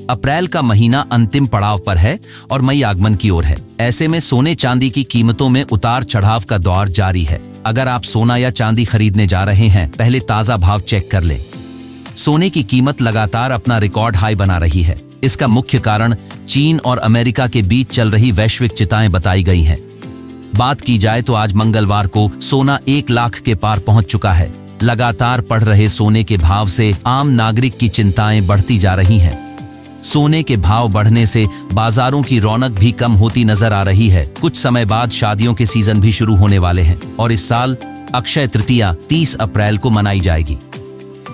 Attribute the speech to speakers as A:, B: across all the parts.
A: अप्रैल का महीना अंतिम पड़ाव पर है और मई आगमन की ओर है। ऐसे में सोने चांदी की कीमतों में उतार चढ़ाव का दौर जारी है। अगर आप सोना या चांदी खरीदने जा रहे हैं, पहले ताजा भाव चेक कर लें। सोने की कीमत लगातार अपना रिकॉर्ड हाई बना रही है। इसका मुख्य कारण चीन और अमेरिका के बीच चल रही वैश्विक चिंताएं बताई गई हैं। बात की जाए तो आज मंगलवार को सोना 1 लाख के पार पहुंच चुका है। लगातार बढ़ रहे सोने के भाव से आम नागरिक की चिंताएं बढ़ती जा रही हैं। सोने के भाव बढ़ने से बाजारों की रौनक भी कम होती नजर आ रही है। कुछ समय बाद शादियों के सीजन भी शुरू होने वाले हैं और इस साल अक्षय तृतीया 30 अप्रैल को मनाई जाएगी।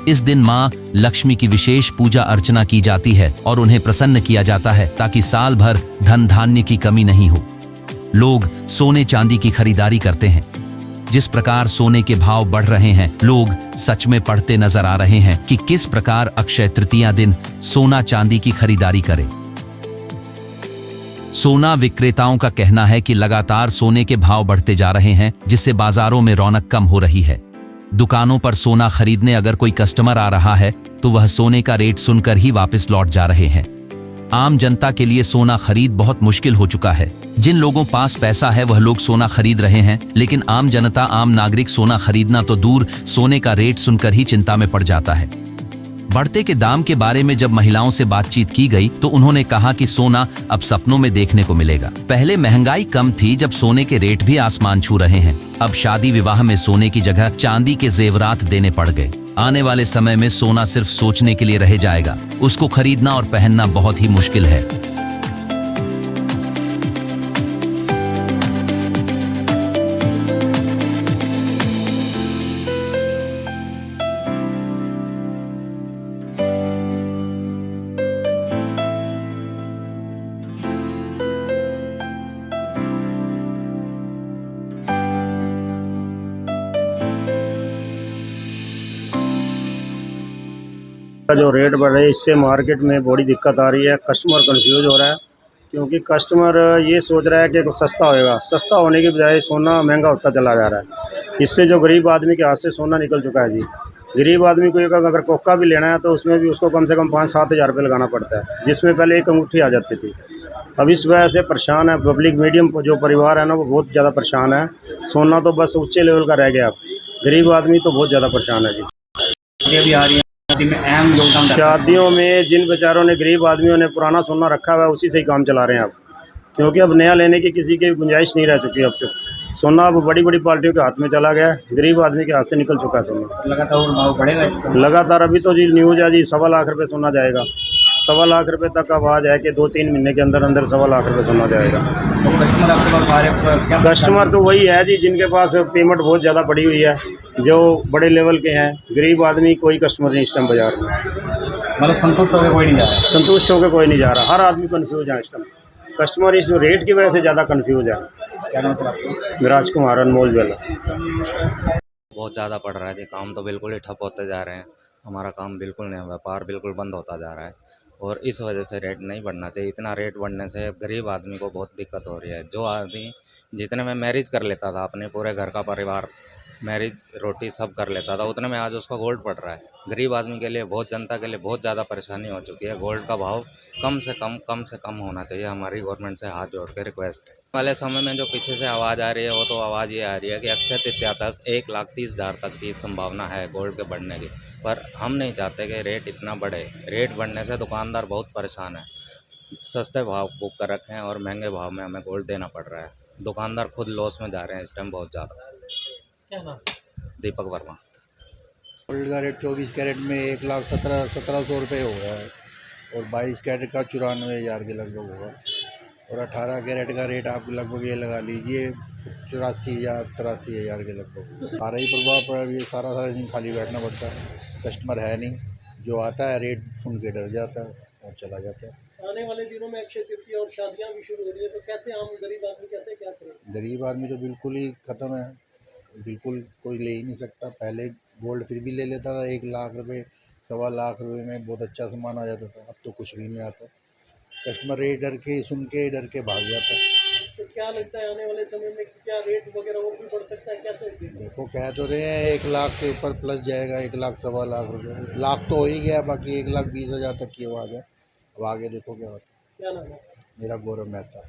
A: इस दिन मां लक्ष्मी की विशेष पूजा अर्चना की जाती है और उन्हें प्रसन्न किया जाता है ताकि साल भर धन धान्य की कमी नहीं हो। लोग सोने चांदी की खरीदारी करते हैं। जिस प्रकार सोने के भाव बढ़ रहे हैं, लोग सच में पढ़ते नजर आ रहे हैं कि किस प्रकार अक्षय तृतीया दिन सोना चांदी की खरीदारी करें। सोना विक्रेताओं का कहना है कि लगातार सोने के भाव बढ़ते जा रहे हैं, जिससे बाजारों में रौनक कम हो रही है। दुकानों पर सोना खरीदने अगर कोई कस्टमर आ रहा है तो वह सोने का रेट सुनकर ही वापस लौट जा रहे हैं। आम जनता के लिए सोना खरीद बहुत मुश्किल हो चुका है। जिन लोगों पास पैसा है वह लोग सोना खरीद रहे हैं, लेकिन आम जनता, आम नागरिक सोना खरीदना तो दूर, सोने का रेट सुनकर ही चिंता में पड़ जाता है। बढ़ते के दाम के बारे में जब महिलाओं से बातचीत की गई तो उन्होंने कहा कि सोना अब सपनों में देखने को मिलेगा। पहले महंगाई कम थी जब सोने के रेट भी आसमान छू रहे हैं। अब शादी विवाह में सोने की जगह चांदी के जेवरात देने पड़ गए। आने वाले समय में सोना सिर्फ सोचने के लिए रह जाएगा। उसको खरीदना और पहनना बहुत ही मुश्किल है।
B: का जो रेट बढ़ रहा है, इससे मार्केट में बड़ी दिक्कत आ रही है। कस्टमर कंफ्यूज हो रहा है क्योंकि कस्टमर ये सोच रहा है कि सस्ता होएगा। सस्ता होने की बजाय सोना महंगा होता चला जा रहा है। इससे जो गरीब आदमी के हाथ से सोना निकल चुका है जी। गरीब आदमी को एक अगर कोका भी लेना है तो उसमें भी उसको कम से कम 5-7 हज़ार रुपये लगाना पड़ता है, जिसमें पहले एक अंगूठी आ जाती थी। अब इस वजह से परेशान है पब्लिक, मीडियम जो परिवार है ना, वो बहुत ज़्यादा परेशान है। सोना तो बस ऊँचे लेवल का रह गया। अब गरीब आदमी तो बहुत ज़्यादा परेशान है जी।
C: भी आ रही है
B: शादियों में जिन बेचारों ने, गरीब आदमियों ने पुराना सोना रखा हुआ है, उसी से ही काम चला रहे हैं अब, क्योंकि अब नया लेने की किसी की गुंजाइश नहीं रह चुकी। अब सोना अब बड़ी बड़ी पार्टियों के हाथ में चला गया है। गरीब आदमी के हाथ से निकल चुका है सोना।
C: लगातार भाव बढ़ेगा इसका?
B: लगातार अभी तो जी न्यूज़ है जी, 1.25 लाख रुपये सोना जाएगा। 1.25 लाख रुपये तक आवाज़ है कि 2-3 महीने के अंदर अंदर 1.25 लाख रुपये सोना जाएगा।
C: तो कस्टमर आपके पास आ रहे हैं?
B: कस्टमर तो वही है जी जिनके पास पेमेंट बहुत ज़्यादा पड़ी हुई है, जो बड़े लेवल के हैं। गरीब आदमी कोई कस्टमर नहीं इस टाइम बाजार में।
C: मतलब संतुष्ट होकर कोई नहीं जा रहा?
B: संतुष्ट होकर कोई नहीं जा रहा। हर आदमी कन्फ्यूज है इस टाइम। कस्टमर इस रेट की वजह से ज़्यादा कन्फ्यूज है।
C: क्या नाम है आपका?
B: राजकुमार, अनमोल ज्वेलर।
D: बहुत ज़्यादा पड़ रहा है जी। काम तो बिल्कुल ही ठप होते जा रहे हैं। हमारा काम बिल्कुल नहीं, व्यापार बिल्कुल बंद होता जा रहा है और इस वजह से रेट नहीं बढ़ना चाहिए। इतना रेट बढ़ने से गरीब आदमी को बहुत दिक्कत हो रही है। जो आदमी जितने में मैरिज कर लेता था, अपने पूरे घर का परिवार मैरिज रोटी सब कर लेता था, उतने में आज उसका गोल्ड पड़ रहा है। गरीब आदमी के लिए, बहुत जनता के लिए बहुत ज़्यादा परेशानी हो चुकी है। गोल्ड का भाव कम से कम होना चाहिए। हमारी गवर्नमेंट से हाथ जोड़ के रिक्वेस्ट है। वाले समय में जो पीछे से आवाज़ आ रही है, वो तो आवाज़ ये आ रही है कि अक्षय तृतीया तक 1,30,000 तक की संभावना है गोल्ड के बढ़ने की। पर हम नहीं चाहते कि रेट इतना बढ़े। रेट बढ़ने से दुकानदार बहुत परेशान है। सस्ते भाव बुक कर रखे हैं और महंगे भाव में हमें गोल्ड देना पड़ रहा है। दुकानदार खुद लॉस में जा रहे हैं इस टाइम बहुत ज़्यादा।
C: क्या नाम?
D: दीपक वर्मा।
E: गोल्ड का रेट 24 कैरेट में 1,17,000 रुपये हो गया है और 22 कैरेट का 94,000 के लगभग होगा और 18 कैरेट का रेट आप लगभग ये लगा लीजिए 84,000-83,000 के लगभग। सारा ही प्रभाव पड़ा। ये सारा दिन खाली बैठना पड़ता है, कस्टमर है नहीं। जो आता है रेट सुन के डर जाता है और चला जाता है।
F: आने वाले दिनों में अक्षय तृतीया और शादियां भी शुरू हो रही है, तो कैसे आम गरीब आदमी कैसे क्या करे?
E: गरीब आदमी तो बिल्कुल ही ख़त्म है। बिल्कुल कोई ले ही नहीं सकता। पहले गोल्ड फिर भी ले लेता था 1 लाख रुपए, 1.25 लाख रुपए में बहुत अच्छा सामान आ जाता था। अब तो कुछ भी नहीं आता। कस्टमर रेट डर के सुन के डर के भाग जाता है।
F: तो क्या लगता है आने वाले समय में क्या रेट वगैरह और भी बढ़ सकता है? कैसे?
E: देखो कह तो रहे हैं 1 लाख से ऊपर प्लस जाएगा। 1 लाख 1.25 लाख रुपये, लाख तो हो ही गया, बाकी 1,20,000 तक की आवाज़ है। अब आगे देखो क्या होता
F: क्या नाम है?
E: है। मेरा गौरव मेहता।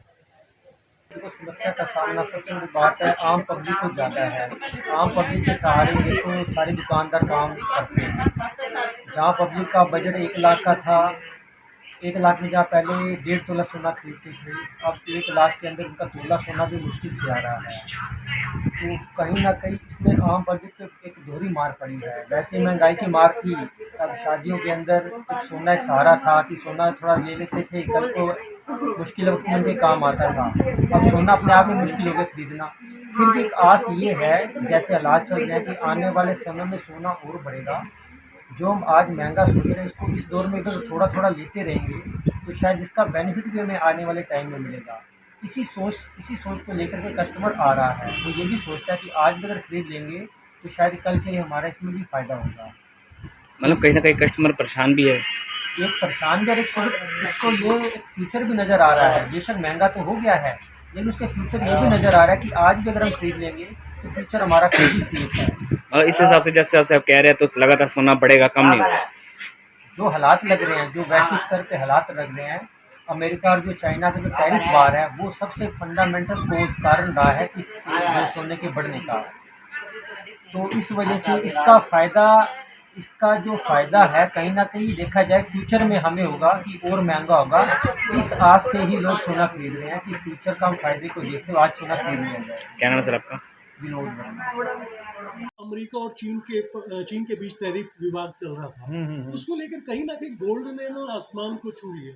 C: देखो समस्या का सामना सबसे बड़ी बात है आम पब्लिक को ज़्यादा है। आम पब्लिक के सहारे देखो सारे दुकानदार काम करते हैं। जहाँ पब्लिक का बजट 1 लाख का था, 1 लाख में जहाँ पहले 1.5 तोला सोना खरीदते थे, अब 1 लाख के अंदर उनका तोला सोना भी मुश्किल से आ रहा है। तो कहीं ना कहीं इसमें आम पब्लिक पे एक दोहरी मार पड़ी है। वैसे महंगाई की मार थी, अब शादियों के अंदर एक सोना एक सहारा था कि सोना थोड़ा ले लेते थे, कल को मुश्किल वक्त में भी काम आता था। अब सोना अपने आप में मुश्किल हो गया खरीदना। फिर भी एक आस ये है, जैसे हालात चल रहे हैं, कि आने वाले समय में सोना और बढ़ेगा। जो हम आज महंगा सोच रहे हैं, इसको इस दौर में अगर थोड़ा थोड़ा लेते रहेंगे तो शायद इसका बेनिफिट भी हमें आने वाले टाइम में मिलेगा। इसी सोच को लेकर के कस्टमर आ रहा है। वो ये भी सोचता है कि आज भी अगर खरीद लेंगे तो शायद कल के लिए हमारा इसमें भी फ़ायदा होगा।
G: मतलब कहीं ना कहीं कस्टमर परेशान भी है।
C: एक परेशान भी और इसको ये एक फ्यूचर भी नज़र आ रहा है। बेशक महंगा तो हो गया है, लेकिन उसके फ्यूचर ये भी नज़र आ रहा है कि आज भी अगर हम खरीद लेंगे तो फ्यूचर हमारा काफ़ी सेफ है।
G: और इस हिसाब से जैसे आप कह रहे हैं तो लगातार सोना बढ़ेगा, कम नहीं होगा।
C: जो हालात लग रहे हैं, जो वैश्विक स्तर पे हालात लग रहे हैं, अमेरिका और जो चाइना का जो टैरिफ बार है, वो सबसे फंडामेंटल कोज कारण रहा है इस जो सोने के बढ़ने का। तो इस वजह से इसका जो फ़ायदा है कहीं ना कहीं देखा जाए फ्यूचर में हमें होगा कि और महंगा होगा। इस आस से ही लोग सोना खरीद रहे हैं कि फ्यूचर का हम फायदे को देखते हुए आज सोना खरीद लिया जाए।
G: क्या नाम है सर आपका?
C: विनोद वर्मा।
F: अमेरिका और चीन के बीच टैरिफ विवाद चल रहा था, उसको लेकर कहीं ना कहीं गोल्ड ने ना आसमान को छू लिया।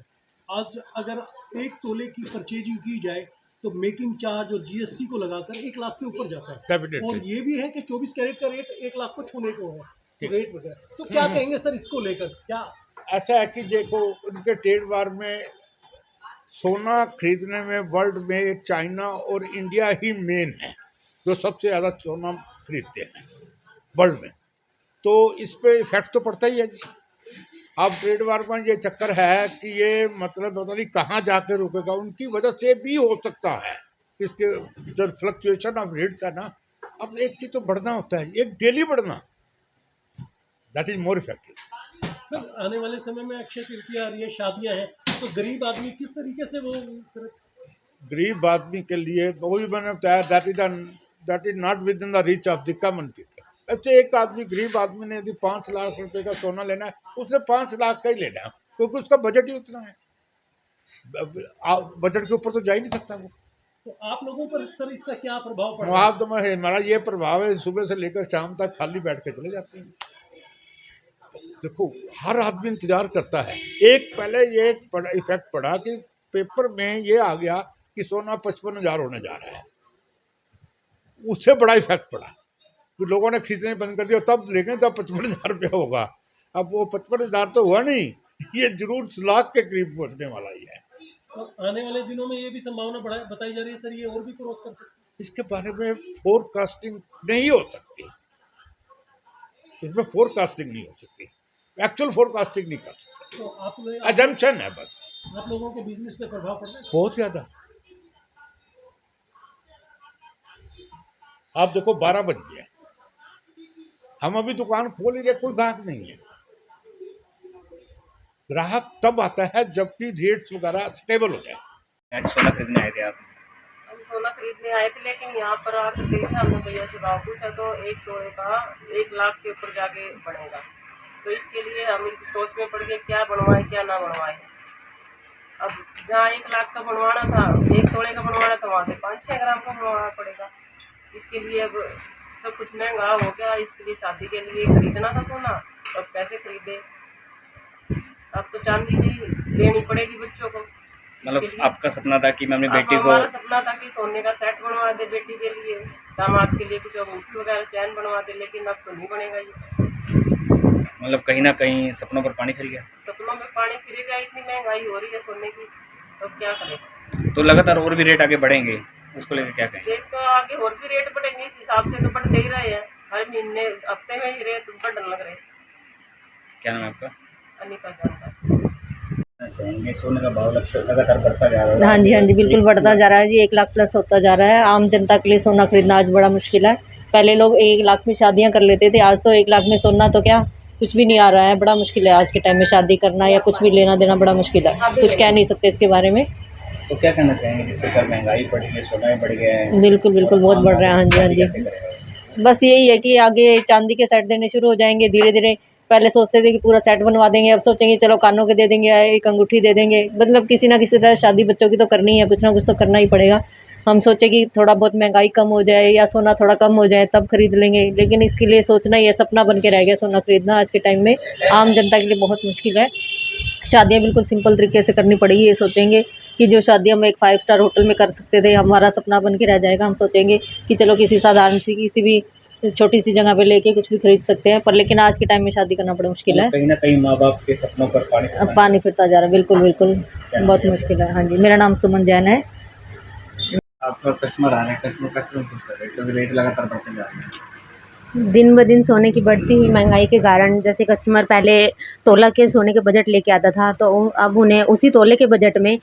F: आज अगर 1 तोले की परचेजिंग की जाए तो मेकिंग चार्ज और जीएसटी को लगाकर 1 लाख से ऊपर जाता है। और ये भी है कि 24 कैरेट का रेट 1 लाख को छूने को है रेट वगैरह। तो क्या कहेंगे सर इसको लेकर? क्या
H: ऐसा है कि देखो उनके ट्रेड वार में सोना खरीदने में वर्ल्ड में चाइना और इंडिया ही मेन है जो सबसे ज़्यादा सोना खरीदते हैं वर्ल्ड में। तो इस पे इफेक्ट तो पड़ता ही है जी। अब ट्रेड वार में ये चक्कर है कि ये मतलब पता नहीं कहाँ जाके रुकेगा, उनकी वजह से भी हो सकता है। इसके जो फ्लक्चुएशन ऑफ रेट्स है ना, अब एक चीज़ तो बढ़ना होता है, एक डेली बढ़ना, that is more effective.
F: Sir आने वाले समय में अक्षय तृतीया आ रही है, शादियां हैं, तो गरीब आदमी किस तरीके से वो
H: गरीब आदमी के लिए वो भी मैंने बताया that is not with in the reach of the common people. ऐसे एक आदमी गरीब आदमी ने यदि 5 लाख रुपए का सोना लेना है, उसे 5 लाख का ही लेना है, क्योंकि उसका बजट ही उतना है। बजट के ऊपर तो जा ही नहीं सकता वो।
F: तो आप लोगों पर सर इसका क्या प्रभाव पड़ रहा है?
H: आप तो हमारा ये प्रभाव है, सुबह से लेकर शाम तक खाली बैठ के चले जाते हैं। देखो हर आदमी इंतजार करता है। एक पहले ये इफेक्ट पड़ा कि पेपर में ये आ गया कि सोना 55,000 होने जा रहा है, उससे बड़ा इफेक्ट पड़ा कि लोगों ने खरीदने बंद कर दिया। तब लेंगे तब 55,000 रुपया होगा। अब वो 55,000 तो हुआ नहीं, ये जरूर लाख के करीब पहुंचने वाला ही है।
F: और आने वाले दिनों में ये भी संभावना बताई जा रही है सर, ये और भी क्रॉस कर सकते हैं।
H: इसके बारे में फोरकास्टिंग नहीं हो सकती, इसमें फोरकास्टिंग नहीं हो सकती, एक्चुअल फोरकास्टिंग नहीं कर सकते।
F: तो
H: अजम्पशन है बस।
F: आप लोगों के बिजनेस पे प्रभाव पड़ रहा है?
H: बहुत ज़्यादा। आप देखो 12 बज गए, हम अभी दुकान खोल ही रहे, कोई ग्राहक नहीं है। ग्राहक तब आता है जबकि रेट्स वगैरह स्टेबल हो जाए।
G: आज सोना खरीदने आए थे आप?
I: हम सोना खरीदने आए थे, लेकिन यहाँ पर आकर देखा हमने भैया से भाव पूछा तो 1 तोले का 1 लाख से ऊपर जाके बढ़ेगा। तो इसके लिए हम सोच में पड़ गए क्या बनवाए क्या ना बनवाए। अब जहाँ 1 लाख का बनवाना था, 1 तोले का बनवाना था, वहाँ से 5-6 ग्राम का बनवाना पड़ेगा। इसके लिए अब सब कुछ महंगा हो गया। इसके लिए शादी के लिए खरीदना था सोना, अब कैसे खरीदे? अब तो चांदी की देनी पड़ेगी बच्चों को।
G: मतलब आपका सपना था कि मैं अपनी बेटी को,
I: हमारा सपना था कि सोने का सेट बनवा दे बेटी के लिए, दामाद के लिए कुछ अंगूठी वगैरह चैन बनवा दे, लेकिन अब तो नहीं बनेगा ये।
G: मतलब कहीं ना कहीं सपनों पर पानी फिर गया।
I: सपनों में पानी फिरेगा, इतनी महंगाई हो रही है सोने की, तो क्या करें?
G: तो लगातार और भी रेट आगे बढ़ेंगे, उसको लेकर क्या कहें?
I: रेट तो आगे और भी रेट बढ़ेंगे, इस हिसाब से तो बढ़ते ही रहे हैं। हर महीने हफ्ते में ही रेट बढ़ने लग रहे।
G: क्या नाम है आपका?
I: अनिता जानता
C: चाहेंगे सोने का भाव लगातार बढ़ता जा रहा है।
J: हाँ जी बिल्कुल बढ़ता जा रहा है जी। 1 लाख प्लस होता जा रहा है। आम जनता के लिए सोना खरीदना आज बड़ा मुश्किल है। पहले लोग 1 लाख में शादियां कर लेते थे, आज तो 1 लाख में सोना तो क्या कुछ भी नहीं आ रहा है। बड़ा मुश्किल है आज के टाइम में शादी करना या कुछ भी लेना देना, बड़ा मुश्किल है, कुछ कह नहीं सकते इसके बारे में।
G: तो क्या करना चाहेंगे जिसके ऊपर महंगाई बढ़ गई है, सोना भी बढ़ गया है?
J: बिल्कुल बिल्कुल बहुत बढ़ रहा है। हाँ जी हाँ जी। बस यही है कि आगे चांदी के सेट देने शुरू हो जाएंगे धीरे धीरे। पहले सोचते थे कि पूरा सेट बनवा देंगे, अब सोचेंगे चलो कानों के दे देंगे, एक अंगूठी दे देंगे। मतलब किसी ना किसी तरह शादी बच्चों की तो करनी है, कुछ ना कुछ तो करना ही पड़ेगा। हम सोचे कि थोड़ा बहुत महंगाई कम हो जाए या सोना थोड़ा कम हो जाए तब खरीद लेंगे, लेकिन इसके लिए सोचना ही है, सपना बन के रह गया सोना खरीदना। आज के टाइम में आम जनता के लिए बहुत मुश्किल है। शादियाँ बिल्कुल सिंपल तरीके से करनी पड़ेगी। ये सोचेंगे कि जो शादी हम एक 5 स्टार होटल में कर सकते थे, हमारा सपना बन के रह जाएगा। हम सोचेंगे कि चलो किसी साधारण सी किसी भी छोटी सी जगह पे लेके कुछ भी खरीद सकते हैं, पर लेकिन आज के टाइम में शादी करना बड़ा मुश्किल है।
G: कहीं ना कहीं माँ बाप के सपनों पर
J: पानी फिरता जा रहा है। बिल्कुल बिल्कुल बहुत मुश्किल है। हाँ जी, मेरा नाम सुमन जैन है।
G: आपका कस्टमर आ रहे हैं, कस्टमर कैसे संतुष्ट कर रहे हैं क्योंकि रेट लगातार बढ़ते जा रहे हैं?
K: दिन ब दिन सोने की बढ़ती हुई महंगाई के कारण जैसे कस्टमर पहले तोला के सोने के बजट लेके आता था, तो अब उन्हें उसी तोले के बजट में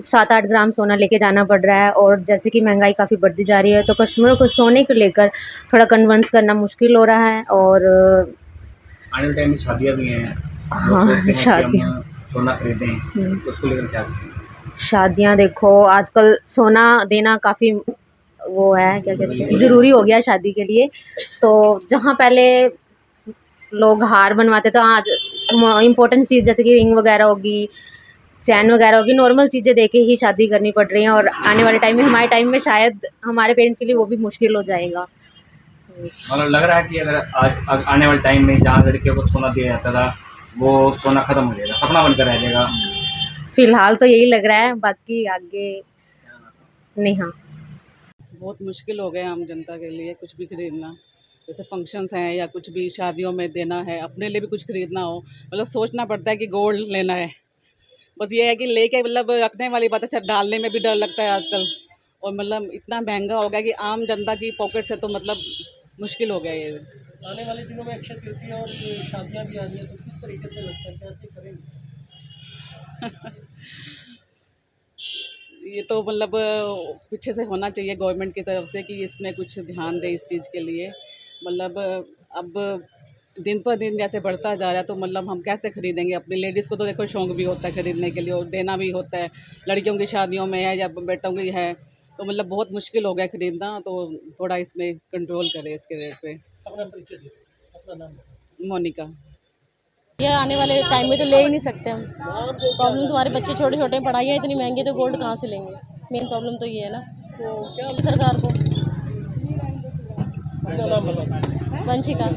K: 7-8 ग्राम सोना लेके जाना पड़ रहा है। और जैसे कि महंगाई काफ़ी बढ़ती जा रही है, तो कस्टमरों को सोने को लेकर थोड़ा कन्विंस करना मुश्किल हो रहा है। और
G: आने वाले टाइम में शादियाँ भी हैं,
K: हाँ, शादियाँ
G: सोना खरीदें तो उसको लेकर क्या करें?
K: शादियाँ देखो आजकल सोना देना काफ़ी वो है, क्या कहते हैं, ज़रूरी हो गया शादी के लिए। तो जहाँ पहले लोग हार बनवाते थे, आज इम्पोर्टेंट चीज़ जैसे कि रिंग वगैरह होगी, चैन वगैरह होगी, नॉर्मल चीज़ें देके ही शादी करनी पड़ रही हैं। और आने वाले टाइम में हमारे टाइम में शायद हमारे पेरेंट्स के लिए वो भी मुश्किल हो जाएगा।
G: मतलब लग रहा है कि अगर आज आने वाले टाइम में जहाँ लड़कियों को सोना दिया जाता था वो सोना खत्म हो जाएगा, सपना बनकर रह जाएगा।
K: फ़िलहाल तो यही लग रहा है, बाकी आगे नहीं। हाँ,
L: बहुत मुश्किल हो गया आम जनता के लिए कुछ भी खरीदना। जैसे फंक्शंस हैं या कुछ भी शादियों में देना है, अपने लिए भी कुछ खरीदना हो, मतलब सोचना पड़ता है कि गोल्ड लेना है। बस ये है कि लेके मतलब रखने वाली बात है, अच्छा डालने में भी डर लगता है आजकल। और मतलब इतना महंगा हो गया कि आम जनता की पॉकेट से तो मतलब मुश्किल हो गया ये।
F: आने वाले दिनों में अक्षय तृतीया और शादियाँ भी आ रही हैं, तो किस तरीके से लगता है, कैसे करेंगे?
L: ये तो मतलब पीछे से होना चाहिए गवर्नमेंट की तरफ से कि इसमें कुछ ध्यान दे इस चीज़ के लिए। मतलब अब दिन पर दिन जैसे बढ़ता जा रहा है, तो मतलब हम कैसे खरीदेंगे? अपनी लेडीज़ को तो देखो शौक़ भी होता है खरीदने के लिए और देना भी होता है, लड़कियों की शादियों में है या बेटों की है, तो मतलब बहुत मुश्किल हो गया खरीदना। तो थोड़ा इसमें कंट्रोल करें इसके रेट पे।
F: अपना परिचय दीजिए, अपना नाम बताइए।
L: मोनिका।
M: ये आने वाले टाइम में तो ले ही नहीं सकते हम। प्रॉब्लम तुम्हारे बच्चे छोटे छोटे पढ़ाइयाँ इतनी महंगी, तो गोल्ड कहाँ से लेंगे? मेन प्रॉब्लम तो ये है ना।
F: तो क्या
M: सरकार को
F: अपना नाम बताइए।
M: वंशिका।